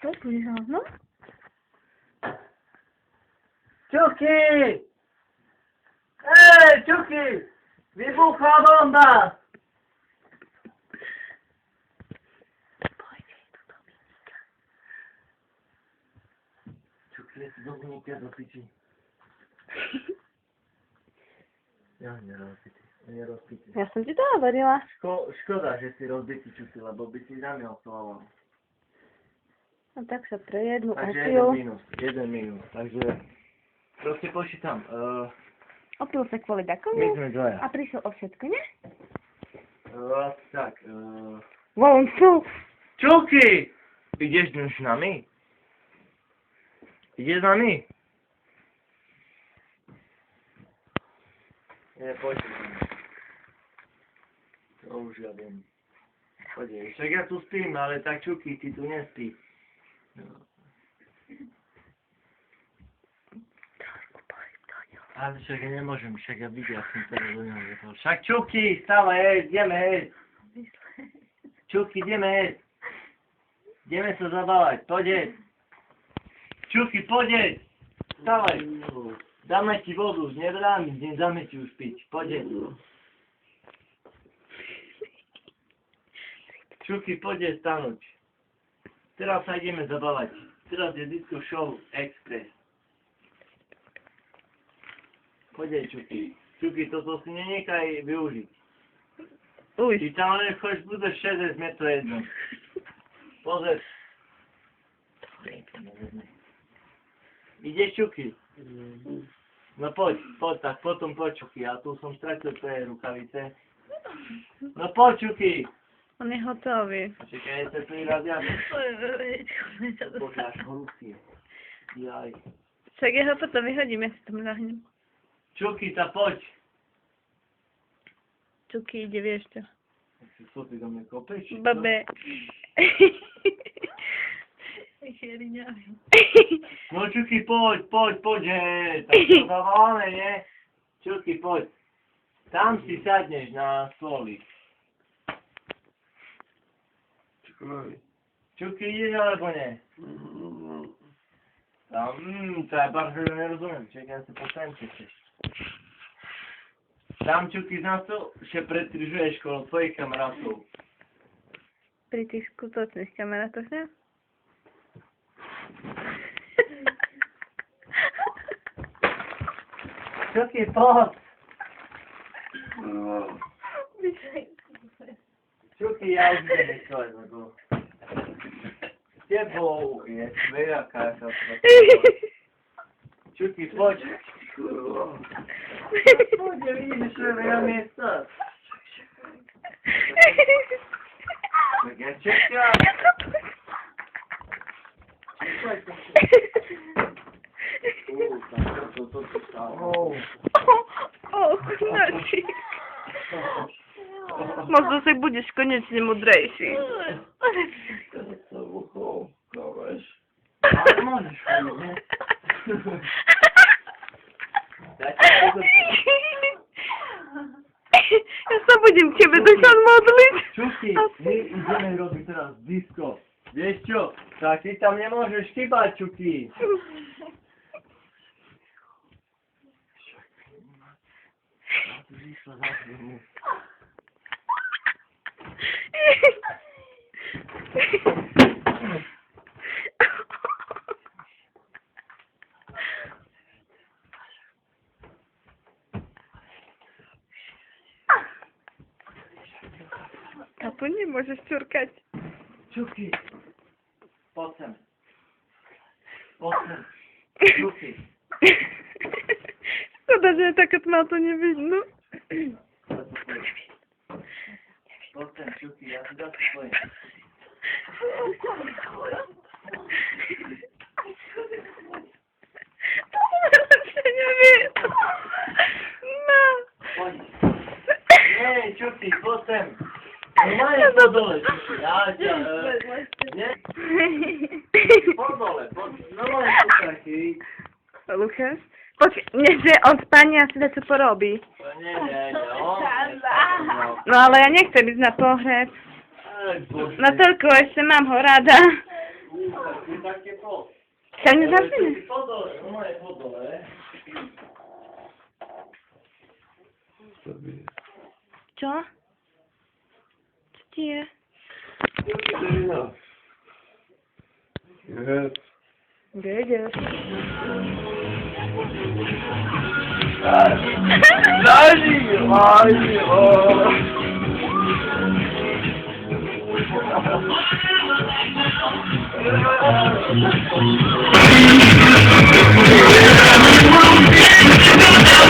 Co pływa? No? Ciuki! Ciuki! Wybuchła bomba! Ciuki, jest Dominika do pici. Ja nie rozbity, nie rozbity. Ja som ti to hovorila. Škoda, že si rozbitý Ciuki, lebo by si za mňa oslovoval. No tak sa pre jednu Takže opiu. jeden minus, takže proste počítam. Opil sa kvôli My dakomu sme dvaja. a prišiel o všetko, nie? Tak, Voncu! Čuky! Ideš dnes s nami? Ideš s nami? Nie, poď. To už ja viem. Poď, však ja tu spím, ale tak Čuky, ty tu nespí. Ale však ja nemôžem, však ja vidia, som teraz do neho vyhol. Však Čuky, stávaj, jesť, ideme jesť. Čuky, ideme jesť. Ideme sa zabávať, poď jesť. Čuky, poď jesť. Stávaj. Dáme ti vodu, nedáme ti už piť, poď jesť. Čuky, poď jesť stanúť. Teraz sa ideme zabávať. Teraz je Disco Show Express. Poďej, Čuky. Čuky, toto si nenechaj využiť. Uj. Ty tam len chodíš, budeš 6 sme to jedno. Pozor. Ideš, Čuky? No poď, tak potom poď, Čuky. Ja tu som stratil tvoje rukavice. No poď, Čuky. On je hotový. Čakaj, je to prvý raz ja. Bože, až horúcie. Jaj. Však ja ho potom vyhodím, ja si tam ľahnem. Čuky, tá poď. Čuky ide, vieš čo. Co ty do mňa kopeš? Babe. No Čuky, poď, hej. Tak to zavoláme, nie? Čuky, poď. Tam si sadneš na stolík. Čuky, ideš alebo nie? Tam, to je bardzo nerozumiem. Čekaj, ja si postajem chceš. Tam Čuky na to, že predkrižuješ kolo tvojich kamarátov. Pri tých skutočných kamarátoch, ne? Čuky, poď! Čuky, ja už idem nechcovať, lebo tebou je veľa káša. Čuky, poď! Poď, vidíš, že je veľa miesta. Tak ja čekám. To stalo. Chudacík. Možno sa budeš konečne mudrejší. Ale môžeš chodiť, ne? Ja sa budem k tebe dúfam modliť. Čuky, my ideme robiť teraz disco. Vieš čo? Tak ty tam nemôžeš chýbať, Čuky. Kapu nemôžeš čurkať. Čuky, poď sem. Poď sem. Čuky. Škoda, že je taká tma, to nevidno. Poď sem, Čuky, ja ti dám svoje. To nevie. No. Poď. Nie, Čuky, poď sem. Normálne po dole, Čuky. Nie? Po dole, normálne po taký. Lukáš? Počkaj, nie, že on spanie a si dačo porobí. To nie, on. No ale ja nechcem ísť na pohreb. Natoľko ešte mám ho rada. Ty takie to. Chciał nie zaczyny. Foto, no jest foto, Co? Co ci jest? Jest. Wiedziesz. Dali, o. Thank you.